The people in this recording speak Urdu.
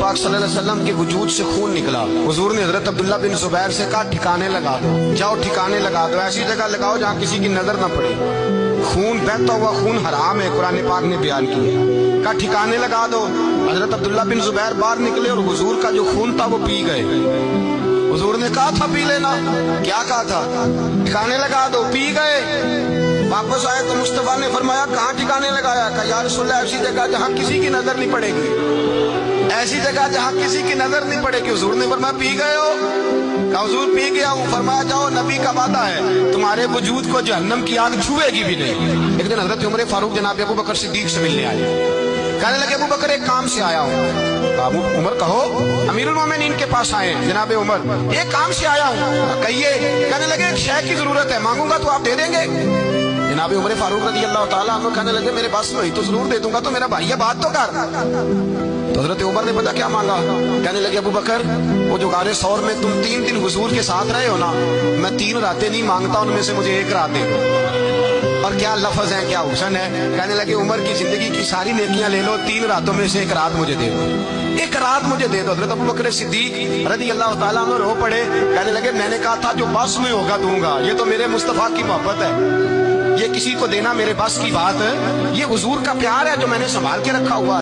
پاک صلی اللہ علیہ وسلم کے وجود سے خون نکلا. حضور نے حضرت عبداللہ بن زبیر سے کہا ٹھکانے لگا دو, جاؤ ٹھکانے لگا دو, ایسی جگہ لگاؤ جہاں کسی کی نظر نہ پڑے. خون بہتا ہوا خون حرام ہے, قرآن پاک نے بیان کیا. کہا ٹھکانے لگا دو. حضرت عبداللہ بن زبیر باہر نکلے اور حضور کا جو خون تھا وہ پی گئے. حضور نے کہا تھا پی لینا, کیا کہا تھا؟ ٹھکانے لگا دو, پی گئے. واپس آئے تو مصطفیٰ نے فرمایا کہاں ٹھکانے لگایا؟ کہا یا رسول اللہ ایسی جگہ جہاں کسی کی نظر نہیں پڑے گی, ایسی جگہ جہاں کسی کی نظر نہیں پڑے گی. حضور نے فرمایا پی گئے ہو؟ کہا حضور پی گیا ہوں. فرمایا جاؤ, نبی کا وعدہ ہے تمہارے وجود کو جہنم کی آگ چھوئے گی بھی نہیں. ایک دن حضرت عمر فاروق جناب ابو بکر صدیق سے ملنے آئے. کہنے لگے ابو بکر ایک کام سے آیا ہوں. ابو عمر کہو. امیر المومنین کے پاس آئے جناب عمر, ایک کام سے آیا ہوں. کہیے. کہنے لگے ایک شے کی ضرورت ہے, مانگوں گا تو آپ دے دیں گے؟ جناب عمر فاروق رضی اللہ تعالیٰ عنہ کہنے لگے میرے پاس میں تو ضرور دے دوں گا, تو میرا بھائی ہے بات تو کر. تو حضرت عمر نے پتا کیا مانگا؟ کہنے لگے ابو بکر وہ جو غار ثور میں تم 3 دن حضور کے ساتھ رہے ہو نا, میں 3 راتیں نہیں مانگتا, ان میں سے مجھے 1 رات دے دو. اور کیا لفظ ہے, کیا حسن ہے. کہنے لگے عمر کی زندگی کی ساری نیکیاں لے لو, 3 راتوں میں سے 1 رات مجھے دے دو, 1 رات مجھے دے دو. حضرت ابو بکر صدیق رضی اللہ تعالیٰ عنہ رو پڑے. کہنے لگے میں نے کہا تھا جو بس میں ہوگا دوں گا, یہ تو میرے مصطفیٰ کی محبت ہے, یہ کسی کو دینا میرے بس کی بات ہے, یہ حضور کا پیار ہے جو میں نے سنبھال کے رکھا ہوا.